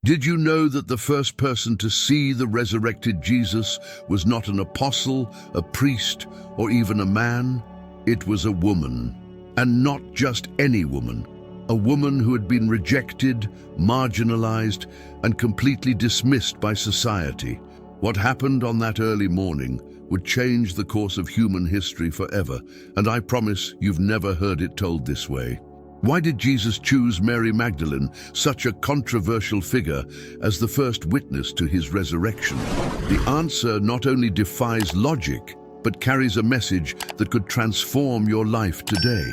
Did you know that the first person to see the resurrected Jesus was not an apostle, a priest, or even a man? It was a woman. And not just any woman. A woman who had been rejected, marginalized, and completely dismissed by society. What happened on that early morning would change the course of human history forever, and I promise you've never heard it told this way. Why did Jesus choose Mary Magdalene, such a controversial figure, as the first witness to his resurrection? The answer not only defies logic, but carries a message that could transform your life today.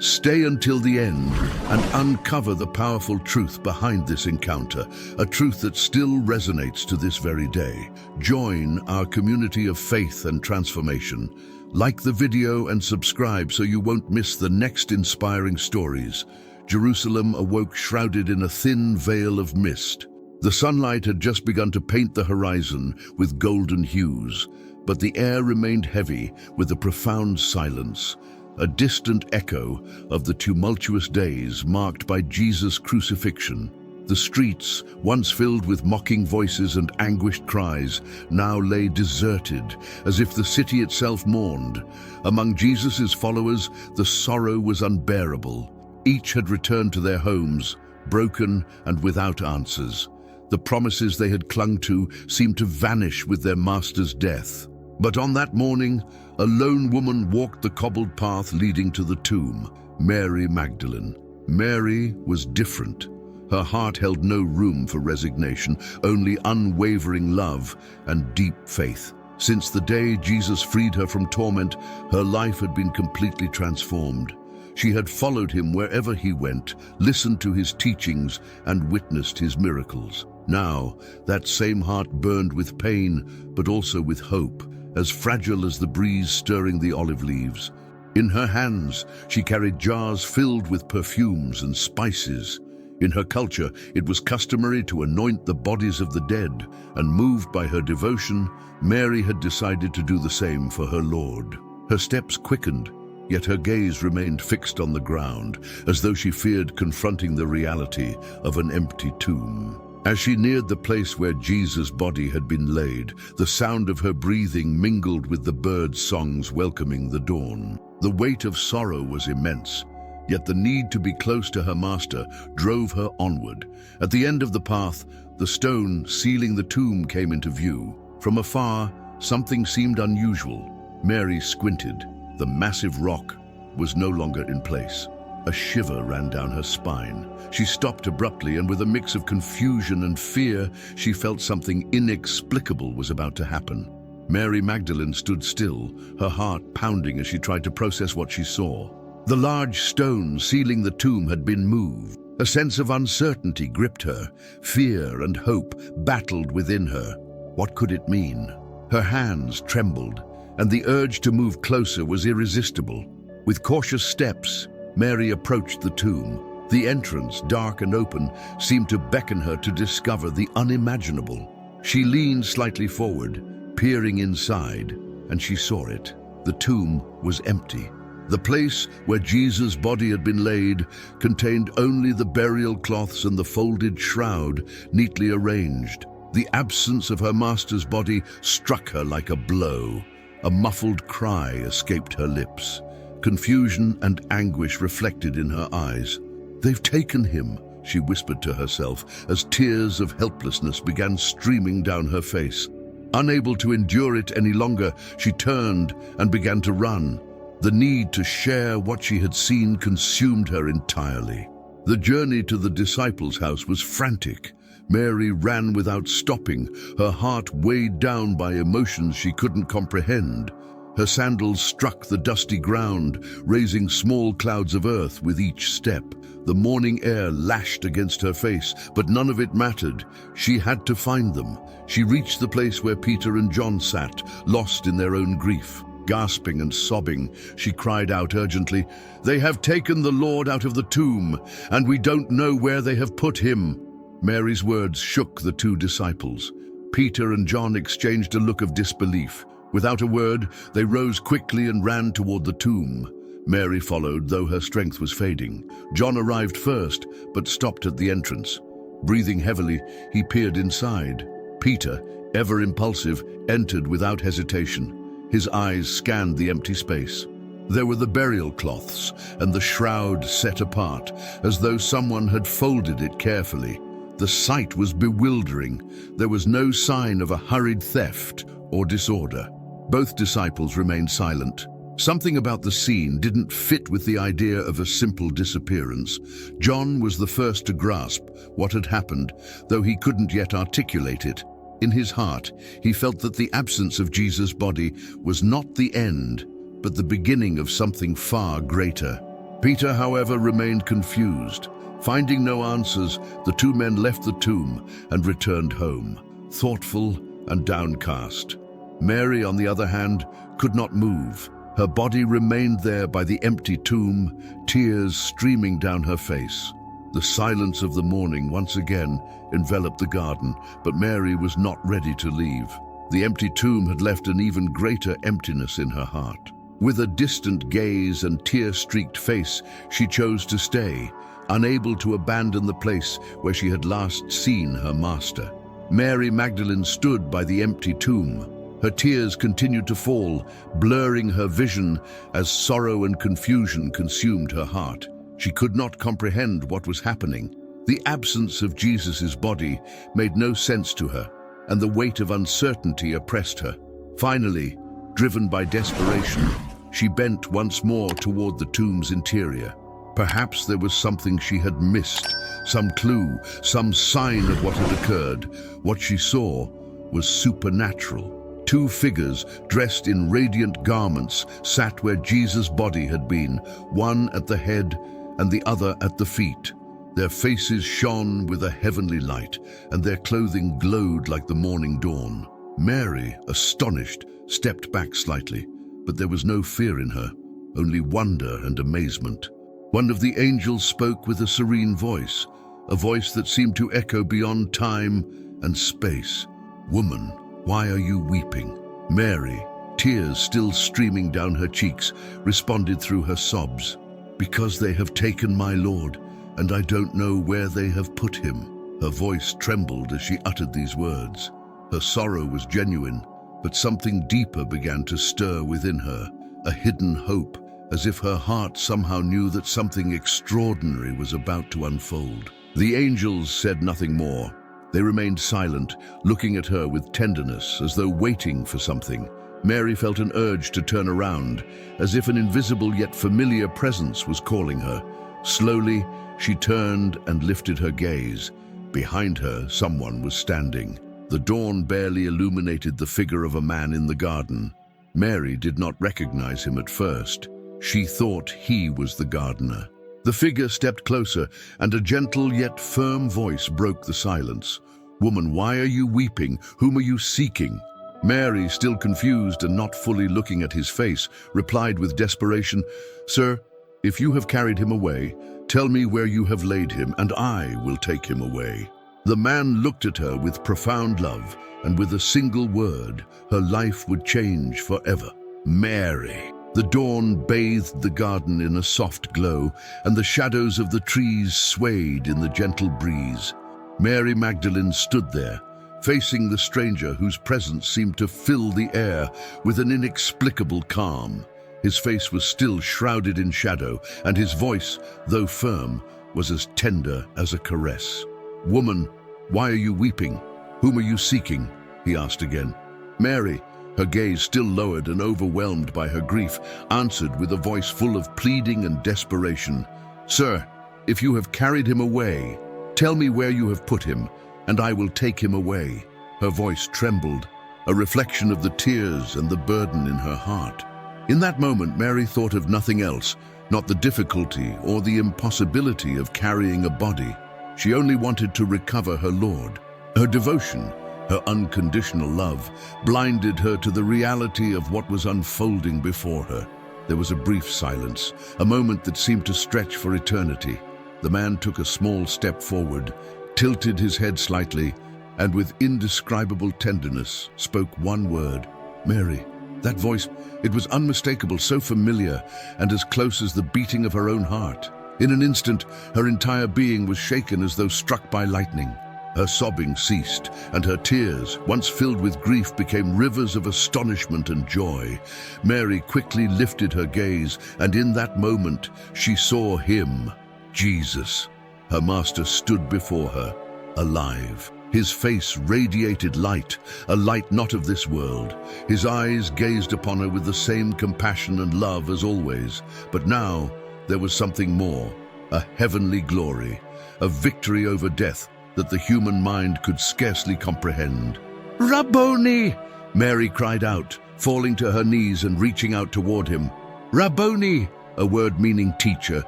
Stay until the end and uncover the powerful truth behind this encounter, a truth that still resonates to this very day. Join our community of faith and transformation. Like the video and subscribe so you won't miss the next inspiring stories. Jerusalem awoke shrouded in a thin veil of mist. The sunlight had just begun to paint the horizon with golden hues, but the air remained heavy with a profound silence, a distant echo of the tumultuous days marked by Jesus' crucifixion. The streets, once filled with mocking voices and anguished cries, now lay deserted, as if the city itself mourned. Among Jesus' followers, the sorrow was unbearable. Each had returned to their homes, broken and without answers. The promises they had clung to seemed to vanish with their master's death. But on that morning, a lone woman walked the cobbled path leading to the tomb, Mary Magdalene. Mary was different. Her heart held no room for resignation, only unwavering love and deep faith. Since the day Jesus freed her from torment, her life had been completely transformed. She had followed him wherever he went, listened to his teachings, and witnessed his miracles. Now, that same heart burned with pain, but also with hope, as fragile as the breeze stirring the olive leaves. In her hands, she carried jars filled with perfumes and spices. In her culture, it was customary to anoint the bodies of the dead, and moved by her devotion, Mary had decided to do the same for her Lord. Her steps quickened, yet her gaze remained fixed on the ground, as though she feared confronting the reality of an empty tomb. As she neared the place where Jesus' body had been laid, the sound of her breathing mingled with the birds' songs welcoming the dawn. The weight of sorrow was immense, yet the need to be close to her master drove her onward. At the end of the path, the stone sealing the tomb came into view. From afar, something seemed unusual. Mary squinted. The massive rock was no longer in place. A shiver ran down her spine. She stopped abruptly, and with a mix of confusion and fear, she felt something inexplicable was about to happen. Mary Magdalene stood still, her heart pounding as she tried to process what she saw. The large stone sealing the tomb had been moved. A sense of uncertainty gripped her. Fear and hope battled within her. What could it mean? Her hands trembled, and the urge to move closer was irresistible. With cautious steps, Mary approached the tomb. The entrance, dark and open, seemed to beckon her to discover the unimaginable. She leaned slightly forward, peering inside, and she saw it. The tomb was empty. The place where Jesus' body had been laid contained only the burial cloths and the folded shroud neatly arranged. The absence of her master's body struck her like a blow. A muffled cry escaped her lips. Confusion and anguish reflected in her eyes. "They've taken him," she whispered to herself as tears of helplessness began streaming down her face. Unable to endure it any longer, she turned and began to run. The need to share what she had seen consumed her entirely. The journey to the disciples' house was frantic. Mary ran without stopping, her heart weighed down by emotions she couldn't comprehend. Her sandals struck the dusty ground, raising small clouds of earth with each step. The morning air lashed against her face, but none of it mattered. She had to find them. She reached the place where Peter and John sat, lost in their own grief. Gasping and sobbing, she cried out urgently, "They have taken the Lord out of the tomb, and we don't know where they have put him." Mary's words shook the two disciples. Peter and John exchanged a look of disbelief. Without a word, they rose quickly and ran toward the tomb. Mary followed, though her strength was fading. John arrived first, but stopped at the entrance. Breathing heavily, he peered inside. Peter, ever impulsive, entered without hesitation. His eyes scanned the empty space. There were the burial cloths and the shroud set apart, as though someone had folded it carefully. The sight was bewildering. There was no sign of a hurried theft or disorder. Both disciples remained silent. Something about the scene didn't fit with the idea of a simple disappearance. John was the first to grasp what had happened, though he couldn't yet articulate it. In his heart, he felt that the absence of Jesus' body was not the end, but the beginning of something far greater. Peter, however, remained confused. Finding no answers, the two men left the tomb and returned home, thoughtful and downcast. Mary, on the other hand, could not move. Her body remained there by the empty tomb, tears streaming down her face. The silence of the morning once again enveloped the garden, but Mary was not ready to leave. The empty tomb had left an even greater emptiness in her heart. With a distant gaze and tear-streaked face, she chose to stay, unable to abandon the place where she had last seen her master. Mary Magdalene stood by the empty tomb. Her tears continued to fall, blurring her vision as sorrow and confusion consumed her heart. She could not comprehend what was happening. The absence of Jesus' body made no sense to her, and the weight of uncertainty oppressed her. Finally, driven by desperation, she bent once more toward the tomb's interior. Perhaps there was something she had missed, some clue, some sign of what had occurred. What she saw was supernatural. Two figures, dressed in radiant garments, sat where Jesus' body had been, one at the head and the other at the feet. Their faces shone with a heavenly light, and their clothing glowed like the morning dawn. Mary, astonished, stepped back slightly, but there was no fear in her, only wonder and amazement. One of the angels spoke with a serene voice, a voice that seemed to echo beyond time and space. "Woman, why are you weeping?" Mary, tears still streaming down her cheeks, responded through her sobs. "Because they have taken my Lord, and I don't know where they have put him." Her voice trembled as she uttered these words. Her sorrow was genuine, but something deeper began to stir within her, a hidden hope, as if her heart somehow knew that something extraordinary was about to unfold. The angels said nothing more. They remained silent, looking at her with tenderness, as though waiting for something. Mary felt an urge to turn around, as if an invisible yet familiar presence was calling her. Slowly, she turned and lifted her gaze. Behind her, someone was standing. The dawn barely illuminated the figure of a man in the garden. Mary did not recognize him at first. She thought he was the gardener. The figure stepped closer, and a gentle yet firm voice broke the silence. "Woman, why are you weeping? Whom are you seeking?" Mary, still confused and not fully looking at his face, replied with desperation, "Sir, if you have carried him away, tell me where you have laid him, and I will take him away." The man looked at her with profound love, and with a single word, her life would change forever. Mary. The dawn bathed the garden in a soft glow, and the shadows of the trees swayed in the gentle breeze. Mary Magdalene stood there, facing the stranger whose presence seemed to fill the air with an inexplicable calm. His face was still shrouded in shadow, and his voice, though firm, was as tender as a caress. "Woman, why are you weeping? Whom are you seeking?" he asked again. Mary, her gaze still lowered and overwhelmed by her grief, answered with a voice full of pleading and desperation, "Sir, if you have carried him away, tell me where you have put him, and I will take him away." Her voice trembled, a reflection of the tears and the burden in her heart. In that moment, Mary thought of nothing else, not the difficulty or the impossibility of carrying a body. She only wanted to recover her Lord. Her devotion, her unconditional love, blinded her to the reality of what was unfolding before her. There was a brief silence, a moment that seemed to stretch for eternity. The man took a small step forward, tilted his head slightly, and with indescribable tenderness spoke one word, "Mary." That voice, it was unmistakable, so familiar, and as close as the beating of her own heart. In an instant, her entire being was shaken as though struck by lightning. Her sobbing ceased, and her tears, once filled with grief, became rivers of astonishment and joy. Mary quickly lifted her gaze, and in that moment, she saw him, Jesus. Her master stood before her, alive. His face radiated light, a light not of this world. His eyes gazed upon her with the same compassion and love as always. But now, there was something more, a heavenly glory, a victory over death that the human mind could scarcely comprehend. "Rabboni!" Mary cried out, falling to her knees and reaching out toward him. "Rabboni!" A word meaning teacher,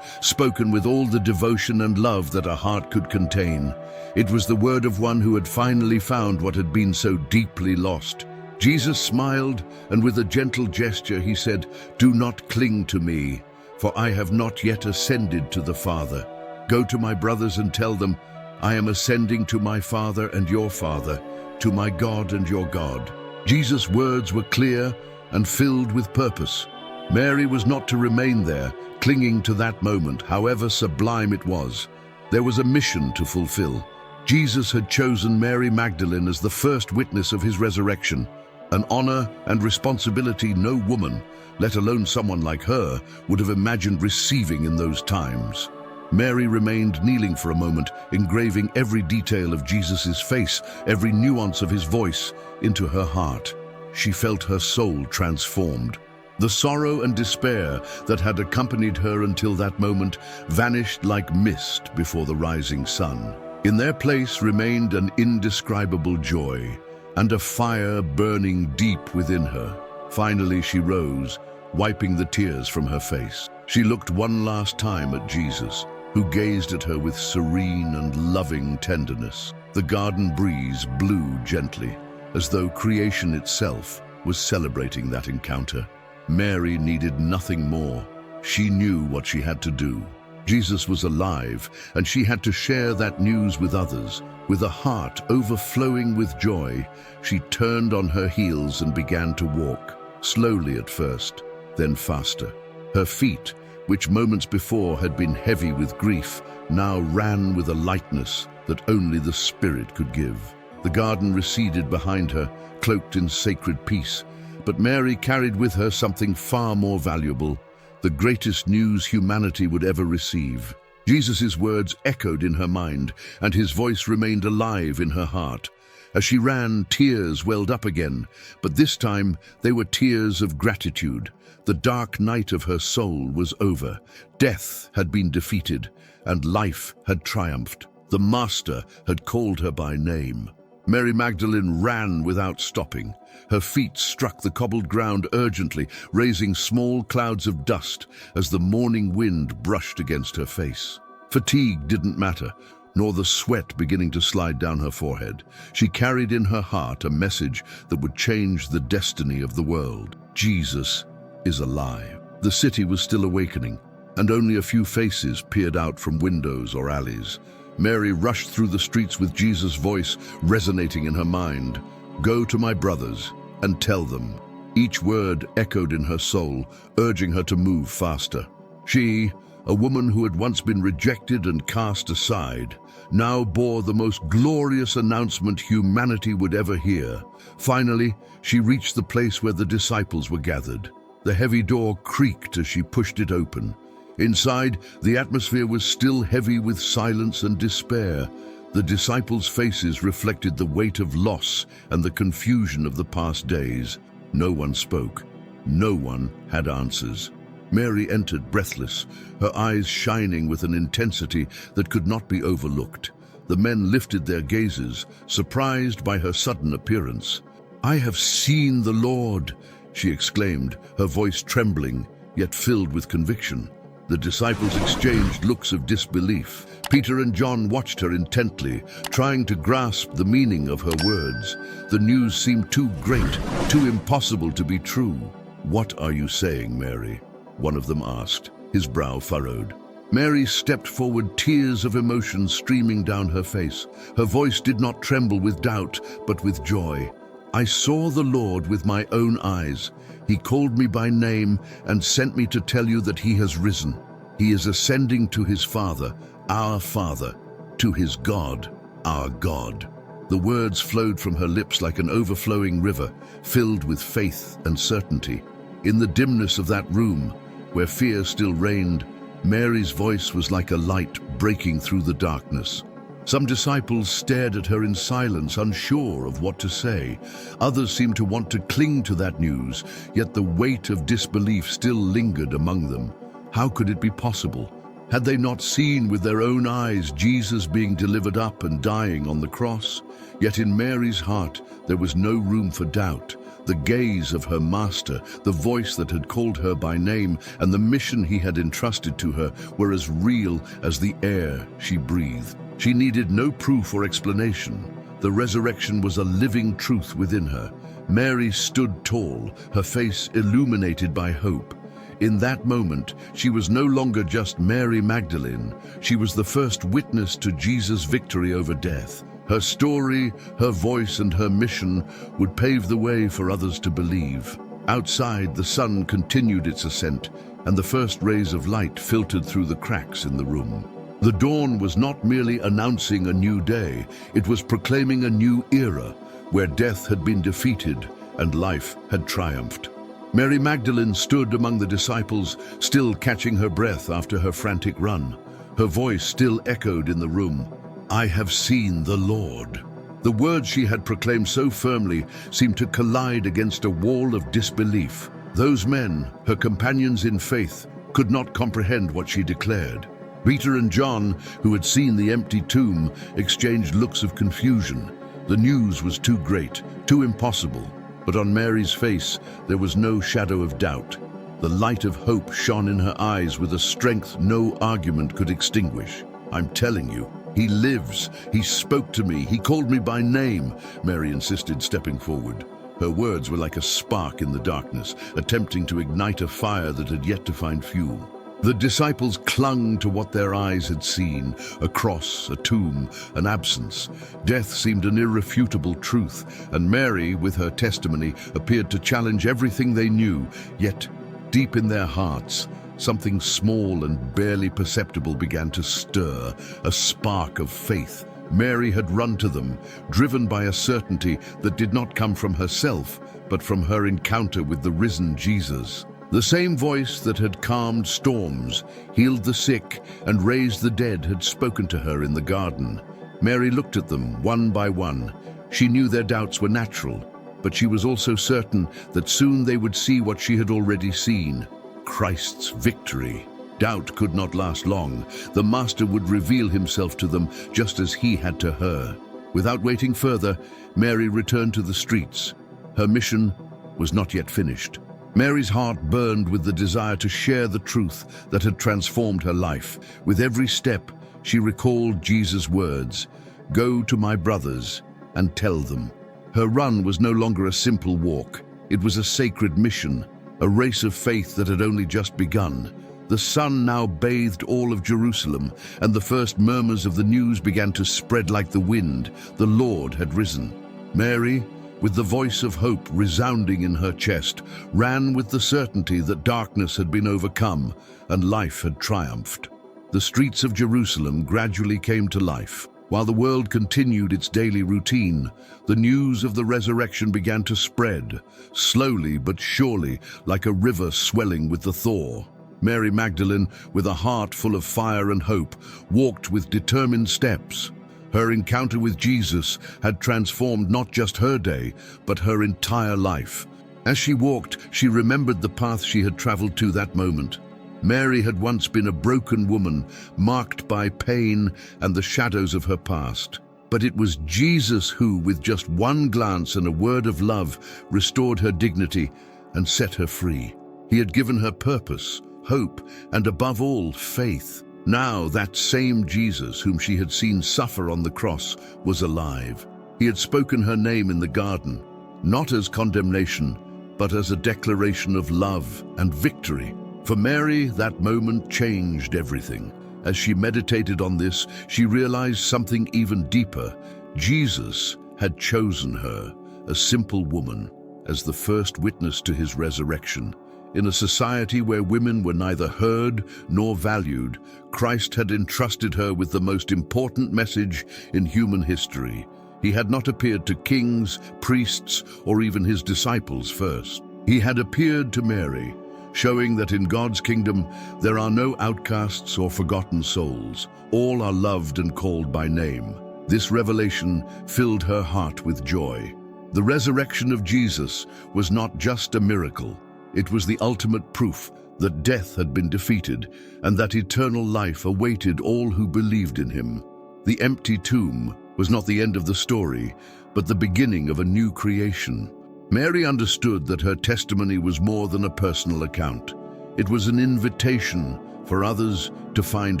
spoken with all the devotion and love that a heart could contain. It was the word of one who had finally found what had been so deeply lost. Jesus smiled, and with a gentle gesture he said, "Do not cling to me, for I have not yet ascended to the Father. Go to my brothers and tell them, I am ascending to my Father and your Father, to my God and your God." Jesus' words were clear and filled with purpose. Mary was not to remain there, clinging to that moment, however sublime it was. There was a mission to fulfill. Jesus had chosen Mary Magdalene as the first witness of his resurrection, an honor and responsibility no woman, let alone someone like her, would have imagined receiving in those times. Mary remained kneeling for a moment, engraving every detail of Jesus' face, every nuance of his voice, into her heart. She felt her soul transformed. The sorrow and despair that had accompanied her until that moment vanished like mist before the rising sun. In their place remained an indescribable joy, and a fire burning deep within her. Finally she rose, wiping the tears from her face. She looked one last time at Jesus, who gazed at her with serene and loving tenderness. The garden breeze blew gently, as though creation itself was celebrating that encounter. Mary needed nothing more. She knew what she had to do. Jesus was alive, and she had to share that news with others. With a heart overflowing with joy, she turned on her heels and began to walk, slowly at first, then faster. Her feet, which moments before had been heavy with grief, now ran with a lightness that only the Spirit could give. The garden receded behind her, cloaked in sacred peace, but Mary carried with her something far more valuable, the greatest news humanity would ever receive. Jesus' words echoed in her mind, and his voice remained alive in her heart. As she ran, tears welled up again, but this time they were tears of gratitude. The dark night of her soul was over. Death had been defeated, and life had triumphed. The Master had called her by name. Mary Magdalene ran without stopping. Her feet struck the cobbled ground urgently, raising small clouds of dust as the morning wind brushed against her face. Fatigue didn't matter, nor the sweat beginning to slide down her forehead. She carried in her heart a message that would change the destiny of the world. Jesus is alive. The city was still awakening, and only a few faces peered out from windows or alleys. Mary rushed through the streets with Jesus' voice resonating in her mind. "Go to my brothers and tell them." Each word echoed in her soul, urging her to move faster. She, a woman who had once been rejected and cast aside, now bore the most glorious announcement humanity would ever hear. Finally, she reached the place where the disciples were gathered. The heavy door creaked as she pushed it open. Inside, the atmosphere was still heavy with silence and despair. The disciples' faces reflected the weight of loss and the confusion of the past days. No one spoke. No one had answers. Mary entered breathless, her eyes shining with an intensity that could not be overlooked. The men lifted their gazes, surprised by her sudden appearance. "I have seen the Lord," she exclaimed, her voice trembling, yet filled with conviction. The disciples exchanged looks of disbelief. Peter and John watched her intently, trying to grasp the meaning of her words. The news seemed too great, too impossible to be true. "What are you saying, Mary?" one of them asked, his brow furrowed. Mary stepped forward, tears of emotion streaming down her face. Her voice did not tremble with doubt, but with joy. "I saw the Lord with my own eyes. He called me by name and sent me to tell you that he has risen. He is ascending to his Father, our Father, to his God, our God. The words flowed from her lips like an overflowing river, filled with faith and certainty. In the dimness of that room, where fear still reigned, Mary's voice was like a light breaking through the darkness. Some disciples stared at her in silence, unsure of what to say. Others seemed to want to cling to that news, yet the weight of disbelief still lingered among them. How could it be possible? Had they not seen with their own eyes Jesus being delivered up and dying on the cross? Yet in Mary's heart there was no room for doubt. The gaze of her master, the voice that had called her by name, and the mission he had entrusted to her were as real as the air she breathed. She needed no proof or explanation. The resurrection was a living truth within her. Mary stood tall, her face illuminated by hope. In that moment, she was no longer just Mary Magdalene. She was the first witness to Jesus' victory over death. Her story, her voice, and her mission would pave the way for others to believe. Outside, the sun continued its ascent, and the first rays of light filtered through the cracks in the room. The dawn was not merely announcing a new day, it was proclaiming a new era, where death had been defeated and life had triumphed. Mary Magdalene stood among the disciples, still catching her breath after her frantic run. Her voice still echoed in the room. "I have seen the Lord." The words she had proclaimed so firmly seemed to collide against a wall of disbelief. Those men, her companions in faith, could not comprehend what she declared. Peter and John, who had seen the empty tomb, exchanged looks of confusion. The news was too great, too impossible. But on Mary's face, there was no shadow of doubt. The light of hope shone in her eyes with a strength no argument could extinguish. "I'm telling you, he lives. He spoke to me. He called me by name," Mary insisted, stepping forward. Her words were like a spark in the darkness, attempting to ignite a fire that had yet to find fuel. The disciples clung to what their eyes had seen: a cross, a tomb, an absence. Death seemed an irrefutable truth, and Mary, with her testimony, appeared to challenge everything they knew. Yet, deep in their hearts, something small and barely perceptible began to stir, a spark of faith. Mary had run to them, driven by a certainty that did not come from herself, but from her encounter with the risen Jesus. The same voice that had calmed storms, healed the sick, and raised the dead had spoken to her in the garden. Mary looked at them, one by one. She knew their doubts were natural, but she was also certain that soon they would see what she had already seen: Christ's victory. Doubt could not last long. The Master would reveal himself to them just as he had to her. Without waiting further, Mary returned to the streets. Her mission was not yet finished. Mary's heart burned with the desire to share the truth that had transformed her life. With every step, she recalled Jesus' words, "Go to my brothers and tell them." Her run was no longer a simple walk. It was a sacred mission, a race of faith that had only just begun. The sun now bathed all of Jerusalem, and the first murmurs of the news began to spread like the wind. The Lord had risen. Mary, with the voice of hope resounding in her chest, ran with the certainty that darkness had been overcome and life had triumphed. The streets of Jerusalem gradually came to life. While the world continued its daily routine, the news of the resurrection began to spread, slowly but surely, like a river swelling with the thaw. Mary Magdalene, with a heart full of fire and hope, walked with determined steps. Her encounter with Jesus had transformed not just her day, but her entire life. As she walked, she remembered the path she had traveled to that moment. Mary had once been a broken woman, marked by pain and the shadows of her past. But it was Jesus who, with just one glance and a word of love, restored her dignity and set her free. He had given her purpose, hope, and above all, faith. Now that same Jesus whom she had seen suffer on the cross was alive. He had spoken her name in the garden, not as condemnation, but as a declaration of love and victory. For Mary, that moment changed everything. As she meditated on this, she realized something even deeper. Jesus had chosen her, a simple woman, as the first witness to his resurrection. In a society where women were neither heard nor valued, Christ had entrusted her with the most important message in human history. He had not appeared to kings, priests, or even his disciples first. He had appeared to Mary, showing that in God's kingdom there are no outcasts or forgotten souls. All are loved and called by name. This revelation filled her heart with joy. The resurrection of Jesus was not just a miracle. It was the ultimate proof that death had been defeated and that eternal life awaited all who believed in him. The empty tomb was not the end of the story, but the beginning of a new creation. Mary understood that her testimony was more than a personal account. It was an invitation for others to find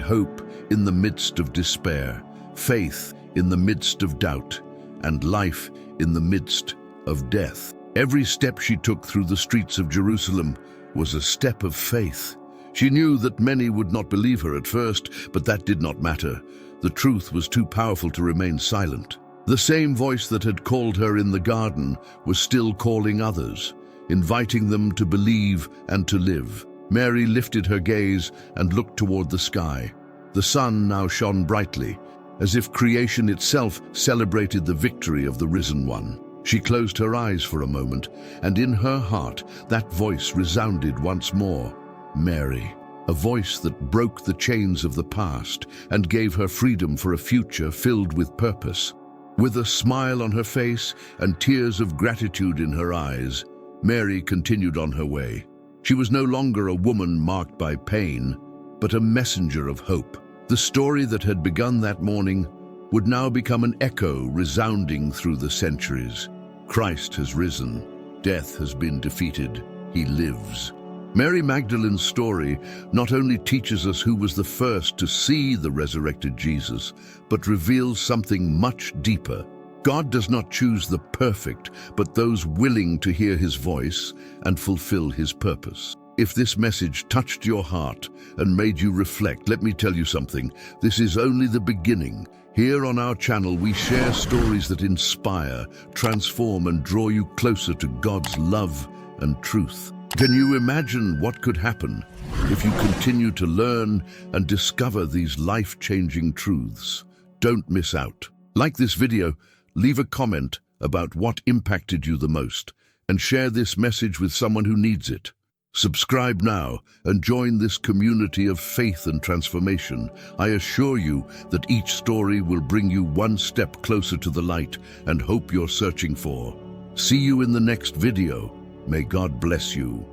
hope in the midst of despair, faith in the midst of doubt, and life in the midst of death. Every step she took through the streets of Jerusalem was a step of faith. She knew that many would not believe her at first, but that did not matter. The truth was too powerful to remain silent. The same voice that had called her in the garden was still calling others, inviting them to believe and to live. Mary lifted her gaze and looked toward the sky. The sun now shone brightly, as if creation itself celebrated the victory of the risen one. She closed her eyes for a moment, and in her heart that voice resounded once more. Mary, a voice that broke the chains of the past and gave her freedom for a future filled with purpose. With a smile on her face and tears of gratitude in her eyes, Mary continued on her way. She was no longer a woman marked by pain, but a messenger of hope. The story that had begun that morning would now become an echo resounding through the centuries. Christ has risen. Death has been defeated. He lives. Mary Magdalene's story not only teaches us who was the first to see the resurrected Jesus, but reveals something much deeper. God does not choose the perfect, but those willing to hear his voice and fulfill his purpose. If this message touched your heart and made you reflect, let me tell you something. This is only the beginning. Here on our channel, we share stories that inspire, transform, and draw you closer to God's love and truth. Can you imagine what could happen if you continue to learn and discover these life-changing truths? Don't miss out. Like this video, leave a comment about what impacted you the most, and share this message with someone who needs it. Subscribe now and join this community of faith and transformation. I assure you that each story will bring you one step closer to the light and hope you're searching for. See you in the next video. May God bless you.